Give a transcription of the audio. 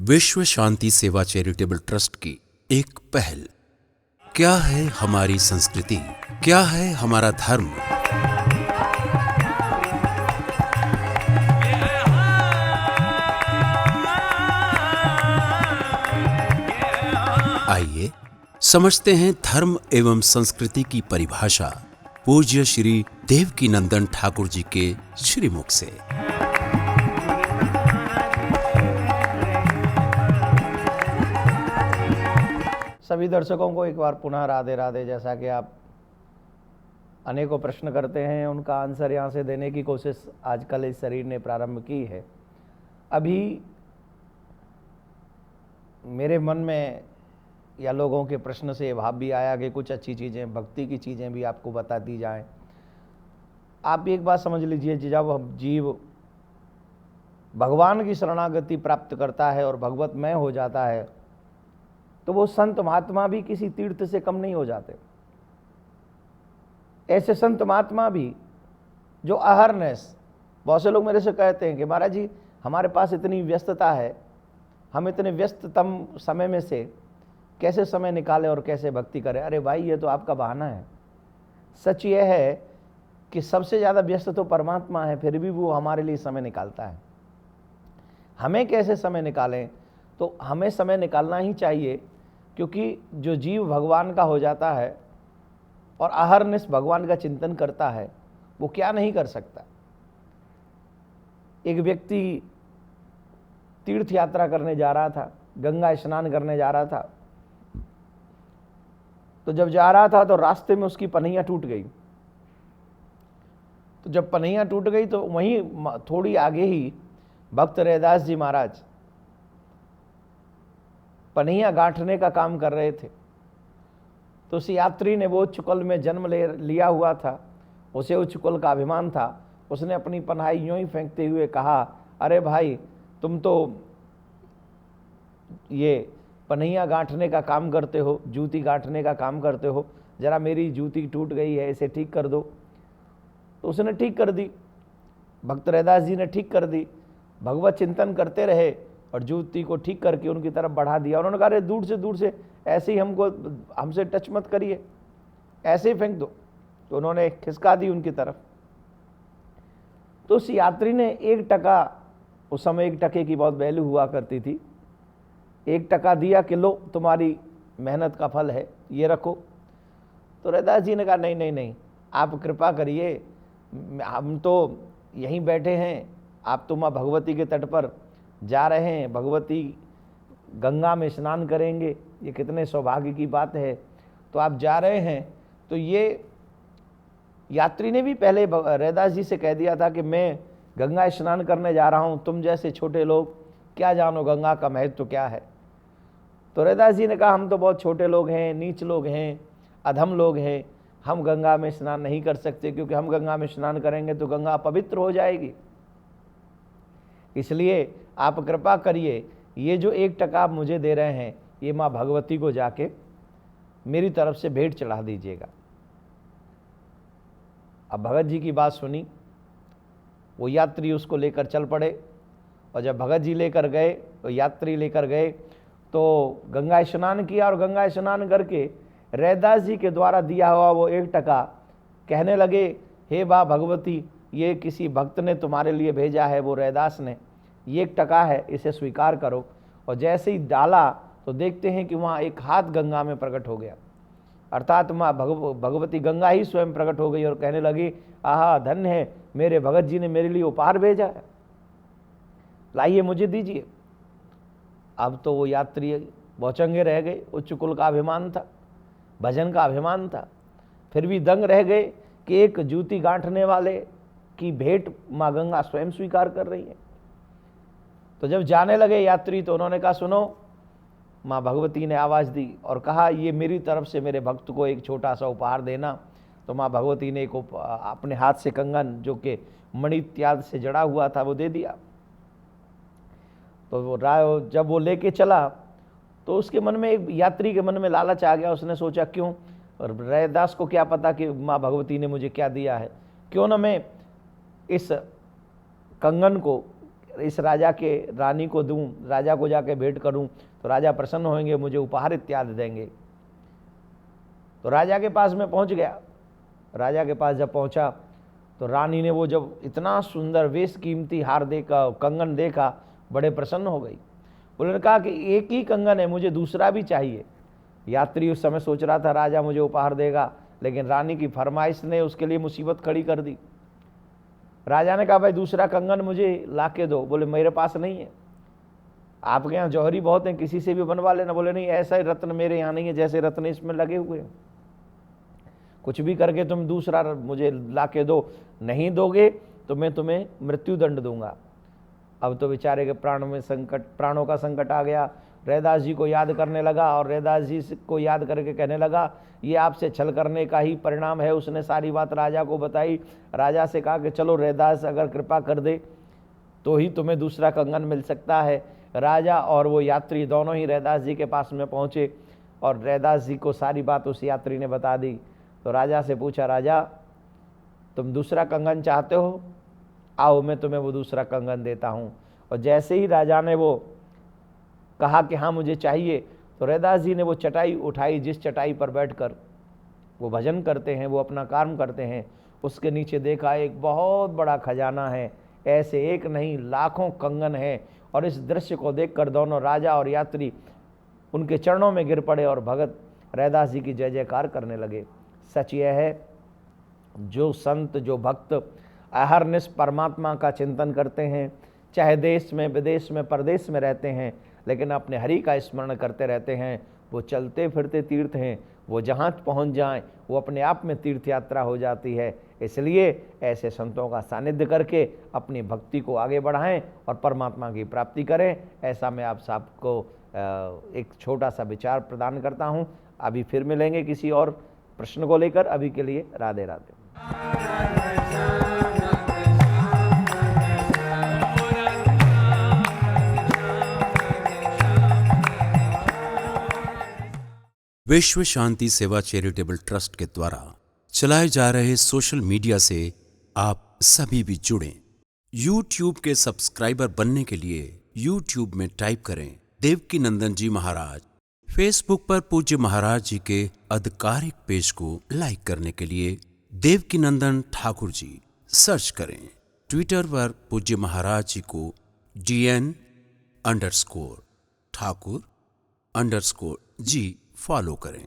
विश्व शांति सेवा charitable trust की एक पहल। क्या है हमारी संस्कृति, क्या है हमारा धर्म, आइए समझते हैं धर्म एवं संस्कृति की परिभाषा पूज्य श्री देवकीनंदन ठाकुर जी के श्रीमुख से। सभी दर्शकों को एक बार पुनः राधे राधे। जैसा कि आप अनेकों प्रश्न करते हैं, उनका आंसर यहाँ से देने की कोशिश आजकल इस शरीर ने प्रारंभ की है। अभी मेरे मन में या लोगों के प्रश्न से भाव भी आया कि कुछ अच्छी चीज़ें, भक्ति की चीज़ें भी आपको बता दी जाएं। आप एक बात समझ लीजिए, जब जीव भगवान की शरणागति प्राप्त करता है और भगवतमय हो जाता है तो वो संत महात्मा भी किसी तीर्थ से कम नहीं हो जाते। ऐसे संत महात्मा भी जो अहरनेस, बहुत से लोग मेरे से कहते हैं कि महाराज जी हमारे पास इतनी व्यस्तता है, हम इतने व्यस्ततम समय में से कैसे समय निकालें और कैसे भक्ति करें। अरे भाई, ये तो आपका बहाना है। सच ये है कि सबसे ज़्यादा व्यस्त तो परमात्मा है, फिर भी वो हमारे लिए समय निकालता है। हमें कैसे समय निकालें? तो हमें समय निकालना ही चाहिए, क्योंकि जो जीव भगवान का हो जाता है और अहरनिश भगवान का चिंतन करता है, वो क्या नहीं कर सकता। एक व्यक्ति तीर्थ यात्रा करने जा रहा था, गंगा स्नान करने जा रहा था। तो जब जा रहा था तो रास्ते में उसकी पनैया टूट गई। तो जब पनैया टूट गई तो वहीं थोड़ी आगे ही भक्त रैदास जी महाराज पनैया गांठने का काम कर रहे थे। तो उस यात्री ने, वो चुकल में जन्म लिया हुआ था, उसे उस चुकल का अभिमान था। उसने अपनी पन्हाई यूं ही फेंकते हुए कहा, अरे भाई तुम तो ये पनैया गांठने का काम करते हो, जूती गांठने का काम करते हो, जरा मेरी जूती टूट गई है, इसे ठीक कर दो। तो उसने ठीक कर दी, भक्त रैदास जी ने ठीक कर दी। भगवत चिंतन करते रहे और जूती को ठीक करके उनकी तरफ बढ़ा दिया। उन्होंने कहा, अरे दूर से ऐसे ही हमसे टच मत करिए, ऐसे ही फेंक दो। तो उन्होंने खिसका दी उनकी तरफ। तो उस यात्री ने 1 टका, उस समय 1 टके की बहुत वैल्यू हुआ करती थी, 1 टका दिया कि लो तुम्हारी मेहनत का फल है, ये रखो। तो रैदास जी ने कहा, नहीं, आप कृपा करिए, हम तो यहीं बैठे हैं, आप तो माँ भगवती के तट पर जा रहे हैं, भगवती गंगा में स्नान करेंगे, ये कितने सौभाग्य की बात है। तो आप जा रहे हैं। तो ये यात्री ने भी पहले रैदास जी से कह दिया था कि मैं गंगा स्नान करने जा रहा हूँ, तुम जैसे छोटे लोग क्या जानो गंगा का महत्व क्या है। तो रैदास जी ने कहा, हम तो बहुत छोटे लोग हैं, नीच लोग हैं, अधम लोग हैं, हम गंगा में स्नान नहीं कर सकते, क्योंकि हम गंगा में स्नान करेंगे तो गंगा अपवित्र हो जाएगी। इसलिए आप कृपा करिए, ये जो 1 टका आप मुझे दे रहे हैं, ये माँ भगवती को जाके मेरी तरफ से भेंट चढ़ा दीजिएगा। अब भगत जी की बात सुनी, वो यात्री उसको लेकर चल पड़े। और जब भगत जी लेकर गए, तो यात्री लेकर गए, तो गंगा स्नान किया और गंगा स्नान करके रैदास जी के द्वारा दिया हुआ वो 1 टका कहने लगे, हे बा भगवती, ये किसी भक्त ने तुम्हारे लिए भेजा है, वो रैदास ने, ये 1 टका है, इसे स्वीकार करो। और जैसे ही डाला तो देखते हैं कि वहाँ एक हाथ गंगा में प्रकट हो गया, अर्थात माँ भगवती गंगा ही स्वयं प्रकट हो गई और कहने लगी, आहा धन्य है, मेरे भगत जी ने मेरे लिए उपहार भेजा है, लाइए मुझे दीजिए। अब तो वो यात्री भौचंगे रह गए, उच्च कुल का अभिमान था, भजन का अभिमान था, फिर भी दंग रह गए कि एक जूती गांठने वाले की भेंट माँ गंगा स्वयं स्वीकार कर रही है। तो जब जाने लगे यात्री, तो उन्होंने कहा, सुनो, माँ भगवती ने आवाज़ दी और कहा, ये मेरी तरफ से मेरे भक्त को एक छोटा सा उपहार देना। तो माँ भगवती ने एक अपने हाथ से कंगन, जो कि मणि इत्यादि से जड़ा हुआ था, वो दे दिया। तो वो जब वो लेके चला, तो उसके मन में, एक यात्री के मन में लालच आ गया। उसने सोचा, क्यों, रैदास को क्या पता कि माँ भगवती ने मुझे क्या दिया है, क्यों ना मैं इस कंगन को इस राजा के रानी को दूं, राजा को जाके भेंट करूं तो राजा प्रसन्न होंगे, मुझे उपहार इत्यादि देंगे। तो राजा के पास में पहुंच गया। राजा के पास जब पहुंचा तो रानी ने वो जब इतना सुंदर वेश कीमती हार देखा, कंगन देखा, बड़े प्रसन्न हो गई। उन्होंने कहा कि एक ही कंगन है, मुझे दूसरा भी चाहिए। यात्री उस समय सोच रहा था राजा मुझे उपहार देगा, लेकिन रानी की फरमाइश ने उसके लिए मुसीबत खड़ी कर दी। राजा ने कहा भाई दूसरा कंगन मुझे ला के दो। बोले मेरे पास नहीं है, आपके यहाँ जौहरी बहुत हैं, किसी से भी बनवा लेना। बोले नहीं, ऐसा ही रत्न मेरे यहाँ नहीं है जैसे रत्न इसमें लगे हुए हैं, कुछ भी करके तुम दूसरा मुझे ला के दो, नहीं दोगे तो मैं तुम्हें मृत्यु दंड दूंगा। अब तो बेचारे के प्राणों का संकट आ गया। रैदास जी को याद करने लगा और रैदास जी को याद करके कहने लगा ये आपसे छल करने का ही परिणाम है। उसने सारी बात राजा को बताई। राजा से कहा कि चलो रैदास अगर कृपा कर दे तो ही तुम्हें दूसरा कंगन मिल सकता है। राजा और वो यात्री दोनों ही रैदास जी के पास में पहुँचे और रैदास जी को सारी बात उस यात्री ने बता दी। तो राजा से पूछा, राजा तुम दूसरा कंगन चाहते हो? आओ मैं तुम्हें वो दूसरा कंगन देता हूँ। और जैसे ही राजा ने वो कहा कि हाँ मुझे चाहिए, तो रैदास जी ने वो चटाई उठाई जिस चटाई पर बैठकर वो भजन करते हैं, वो अपना काम करते हैं, उसके नीचे देखा एक बहुत बड़ा खजाना है। ऐसे एक नहीं लाखों कंगन है। और इस दृश्य को देखकर दोनों राजा और यात्री उनके चरणों में गिर पड़े और भगत रैदास जी की जय जयकार करने लगे। सच यह है, जो संत जो भक्त अहरनिश परमात्मा का चिंतन करते हैं, चाहे देश में विदेश में परदेश में रहते हैं, लेकिन अपने हरि का स्मरण करते रहते हैं, वो चलते फिरते तीर्थ हैं। वो जहाँ पहुँच जाएं वो अपने आप में तीर्थ यात्रा हो जाती है। इसलिए ऐसे संतों का सानिध्य करके अपनी भक्ति को आगे बढ़ाएं और परमात्मा की प्राप्ति करें। ऐसा मैं आप सबको एक छोटा सा विचार प्रदान करता हूँ। अभी फिर मिलेंगे किसी और प्रश्न को लेकर। अभी के लिए राधे राधे। विश्व शांति सेवा चैरिटेबल ट्रस्ट के द्वारा चलाए जा रहे सोशल मीडिया से आप सभी भी जुड़ें। YouTube के सब्सक्राइबर बनने के लिए YouTube में टाइप करें देवकीनंदन जी महाराज। फेसबुक पर पूज्य महाराज जी के आधिकारिक पेज को लाइक करने के लिए देवकीनंदन ठाकुर जी सर्च करें। ट्विटर पर पूज्य महाराज जी को DN_ठाकुर_जी फॉलो करें।